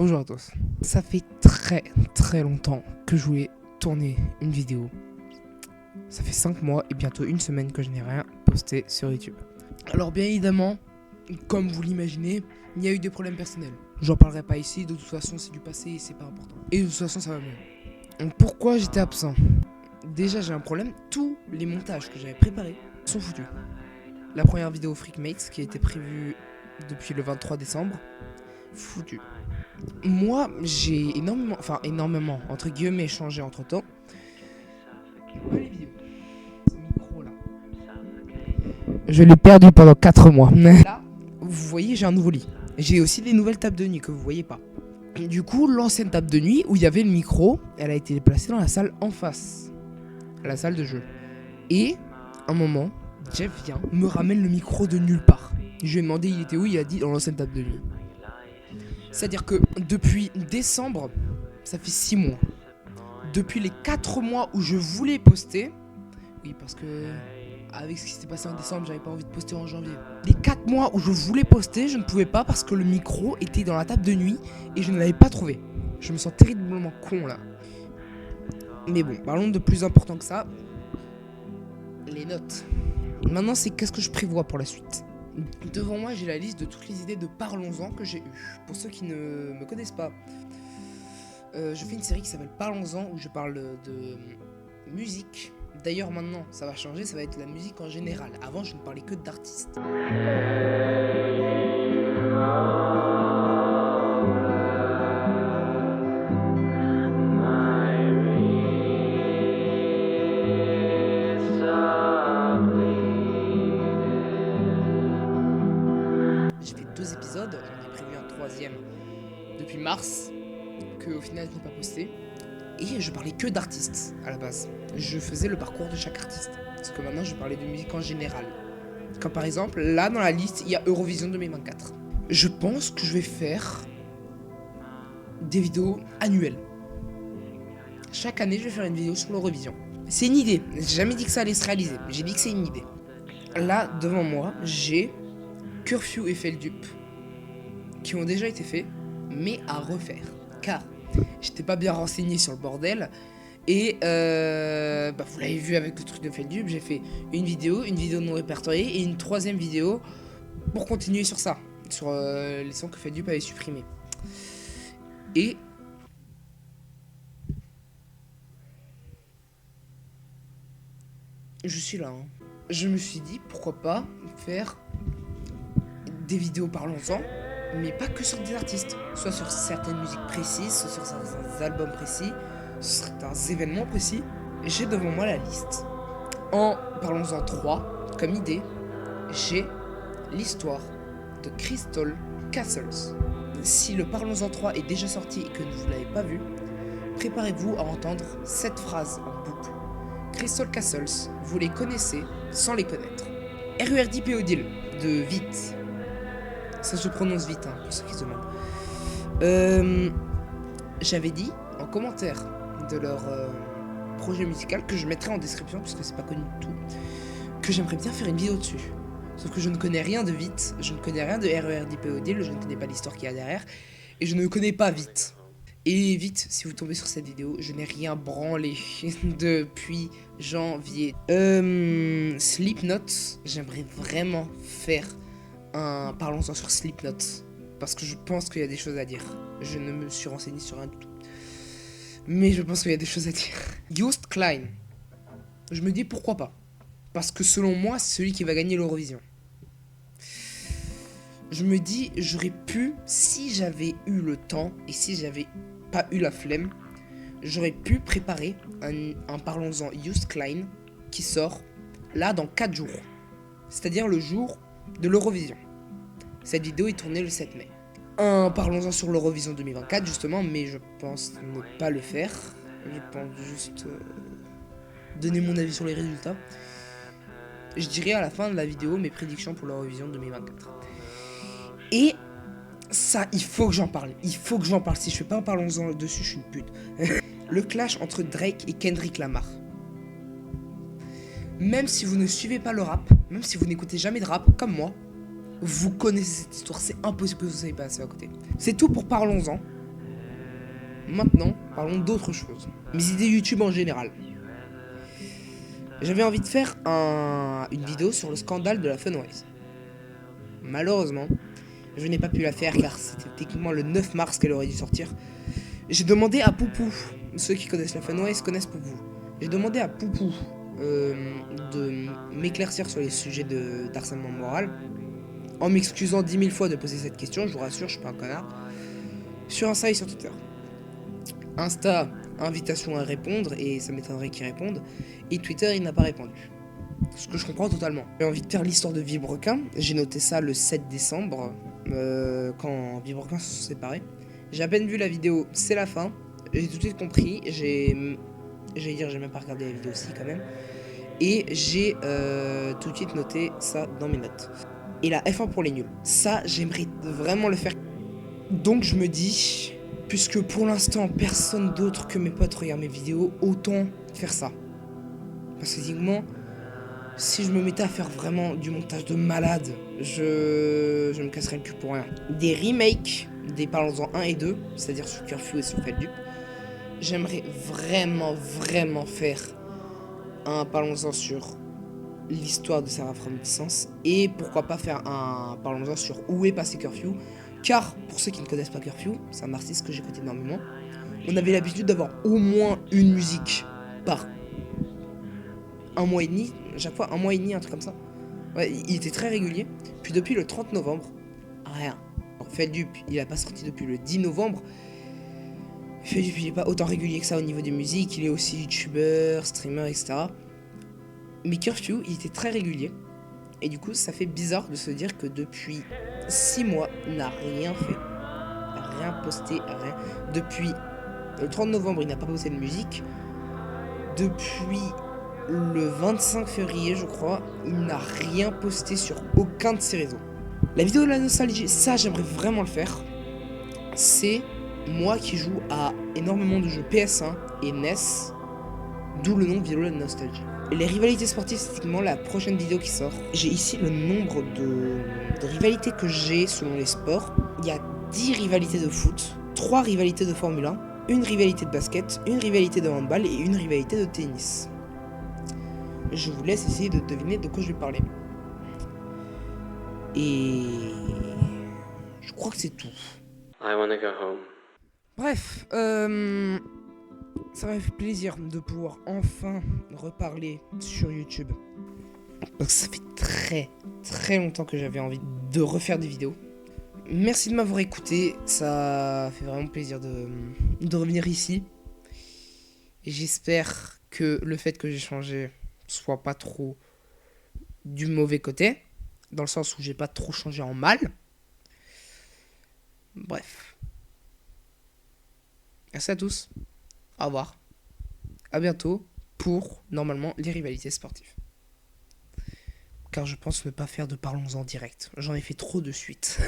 Bonjour à tous. Ça fait très longtemps que je voulais tourner une vidéo. Ça fait 5 mois et bientôt une semaine que je n'ai rien posté sur YouTube. Alors bien évidemment, comme vous l'imaginez, il y a eu des problèmes personnels. J'en parlerai pas ici, de toute façon c'est du passé et c'est pas important. Et de toute façon ça va mieux. Donc pourquoi j'étais absent? Déjà j'ai un problème, tous les montages que j'avais préparés sont foutus. La première vidéo Freakmates qui a été prévue depuis le 23 décembre, foutu. Moi, j'ai énormément, entre guillemets, changé entre temps. Les vidéos. Ce micro là. Je l'ai perdu pendant 4 mois. Là, vous voyez, j'ai un nouveau lit. J'ai aussi des nouvelles tables de nuit que vous voyez pas. Du coup, l'ancienne table de nuit où il y avait le micro, elle a été déplacée dans la salle en face. La salle de jeu. Et, un moment, Jeff vient, me ramène le micro de nulle part. Je lui ai demandé il était où, il a dit dans l'ancienne table de nuit. C'est-à-dire que depuis décembre, ça fait 6 mois. Depuis les 4 mois où je voulais poster, oui parce que avec ce qui s'est passé en décembre, j'avais pas envie de poster en janvier. Les 4 mois où je voulais poster, je ne pouvais pas parce que le micro était dans la table de nuit et je ne l'avais pas trouvé. Je me sens terriblement con là. Mais bon, parlons de plus important que ça. Les notes. Maintenant, c'est qu'est-ce que je prévois pour la suite. Devant moi, j'ai la liste de toutes les idées de Parlons-en que j'ai eues. Pour ceux qui ne me connaissent pas, je fais une série qui s'appelle Parlons-en où je parle de musique. D'ailleurs, maintenant, ça va changer, ça va être la musique en général. Avant, je ne parlais que d'artistes. J'ai fait 2 épisodes, j'en ai prévu un 3e depuis mars, que au final je n'ai pas posté. Et je parlais que d'artistes à la base. Je faisais le parcours de chaque artiste. Parce que maintenant je parlais de musique en général. Comme par exemple, là dans la liste, il y a Eurovision 2024. Je pense que je vais faire des vidéos annuelles. Chaque année, je vais faire une vidéo sur l'Eurovision. C'est une idée. J'ai jamais dit que ça allait se réaliser. J'ai dit que c'est une idée. Là, devant moi, j'ai Curfew et Feldup qui ont déjà été faits, mais à refaire. Car j'étais pas bien renseigné sur le bordel. Et vous l'avez vu avec le truc de Feldup, j'ai fait une vidéo non répertoriée et une 3e vidéo pour continuer sur ça, sur les sons que Feldup avait supprimés. Et je suis là. Je me suis dit pourquoi pas faire des vidéos Parlons-en, mais pas que sur des artistes, soit sur certaines musiques précises, soit sur certains albums précis, sur certains événements précis. J'ai devant moi la liste. En Parlons-en 3, comme idée, j'ai l'histoire de Crystal Castles. Si le Parlons-en 3 est déjà sorti et que vous ne l'avez pas vu, préparez-vous à entendre cette phrase en boucle. Crystal Castles, vous les connaissez sans les connaître. RERDPODIL de Vite. Ça se prononce vite, hein, pour ceux qui se demandent. J'avais dit en commentaire de leur projet musical que je mettrai en description, puisque c'est pas connu du tout, que j'aimerais bien faire une vidéo dessus. Sauf que je ne connais rien de Vite, je ne connais rien de RERDPODIL, je ne connais pas l'histoire qu'il y a derrière, et je ne connais pas Vite. Et Vite, si vous tombez sur cette vidéo, je n'ai rien branlé depuis janvier. Slipknot, j'aimerais vraiment faire un Parlons-en sur Slipknot, parce que je pense qu'il y a des choses à dire. Je ne me suis renseigné sur rien du tout, mais je pense qu'il y a des choses à dire. Joost Klein, je me dis pourquoi pas, parce que selon moi c'est celui qui va gagner l'Eurovision. Je me dis j'aurais pu, si j'avais eu le temps et si j'avais pas eu la flemme, j'aurais pu préparer un Parlons-en Joost Klein qui sort là dans 4 jours, c'est-à-dire le jour de l'Eurovision. Cette vidéo est tournée le 7 mai. Parlons-en sur l'Eurovision 2024 justement, mais je pense ne pas le faire. Je pense juste donner mon avis sur les résultats. Je dirai à la fin de la vidéo mes prédictions pour l'Eurovision 2024. Et ça, il faut que j'en parle. Il faut que j'en parle. Si je fais pas un Parlons-en dessus, je suis une pute. Le clash entre Drake et Kendrick Lamar. Même si vous ne suivez pas le rap, même si vous n'écoutez jamais de rap, comme moi, vous connaissez cette histoire, c'est impossible que vous ne soyez pas passé à côté. C'est tout pour Parlons-en. Maintenant, parlons d'autre chose. Mes idées YouTube en général. J'avais envie de faire une vidéo sur le scandale de la Funwise. Malheureusement, je n'ai pas pu la faire car c'était techniquement le 9 mars qu'elle aurait dû sortir. J'ai demandé à Poupou, ceux qui connaissent la Funwise connaissent Poupou. J'ai demandé à Poupou de m'éclaircir sur les sujets d'harcèlement moral, en m'excusant 10 000 fois de poser cette question, je vous rassure, je suis pas un connard, sur Insta et sur Twitter. Insta, invitation à répondre, et ça m'étonnerait qu'il réponde, et Twitter, il n'a pas répondu. Ce que je comprends totalement. J'ai envie de faire l'histoire de Vibrequin, j'ai noté ça le 7 décembre, quand Vibrequin se sont séparés. J'ai à peine vu la vidéo, c'est la fin, j'ai tout de suite compris, j'ai même pas regardé la vidéo aussi quand même, et j'ai tout de suite noté ça dans mes notes. Et la F1 pour les nuls, ça j'aimerais vraiment le faire. Donc je me dis, puisque pour l'instant personne d'autre que mes potes regarde mes vidéos, autant faire ça. Parce que techniquement, si je me mettais à faire vraiment du montage de malade, je me casserais le cul pour rien. Des remakes des Parlons-en 1 et 2, c'est-à-dire sur Curfew et sur Feldup. J'aimerais vraiment faire un Parlons-en sur l'histoire de Sarah from Distance, et pourquoi pas faire un Parlons-en sur où est passé Curfew, car pour ceux qui ne connaissent pas Curfew, c'est un artiste que j'écoute énormément, on avait l'habitude d'avoir au moins une musique par un mois et demi, chaque fois un mois et demi, un truc comme ça. Ouais, il était très régulier, puis depuis le 30 novembre, rien. Feldup, il a pas sorti depuis le 10 novembre, Feldup il est pas autant régulier que ça au niveau des musiques, il est aussi youtubeur, streamer, etc. Mais Curfew, il était très régulier. Et du coup, ça fait bizarre de se dire que depuis 6 mois, il n'a rien fait. Rien posté, rien. Depuis le 30 novembre, il n'a pas posté de musique. Depuis le 25 février, je crois, il n'a rien posté sur aucun de ses réseaux. La vidéo de la nostalgie, ça, j'aimerais vraiment le faire. C'est moi qui joue à énormément de jeux PS1 et NES, d'où le nom Vidéo de la nostalgie. Les rivalités sportives, c'est typiquement la prochaine vidéo qui sort. J'ai ici le nombre de rivalités que j'ai selon les sports. Il y a 10 rivalités de foot, 3 rivalités de Formule 1, une rivalité de basket, une rivalité de handball et une rivalité de tennis. Je vous laisse essayer de deviner de quoi je vais parler. Et je crois que c'est tout. I wanna go home. Bref, ça m'a fait plaisir de pouvoir enfin reparler sur YouTube. Donc ça fait très longtemps que j'avais envie de refaire des vidéos. Merci de m'avoir écouté, ça fait vraiment plaisir de revenir ici. Et j'espère que le fait que j'ai changé soit pas trop du mauvais côté, dans le sens où j'ai pas trop changé en mal. Bref. Merci à tous. Au revoir. À bientôt pour, normalement, les rivalités sportives. Car je pense ne pas faire de Parlons-en direct. J'en ai fait trop de suite.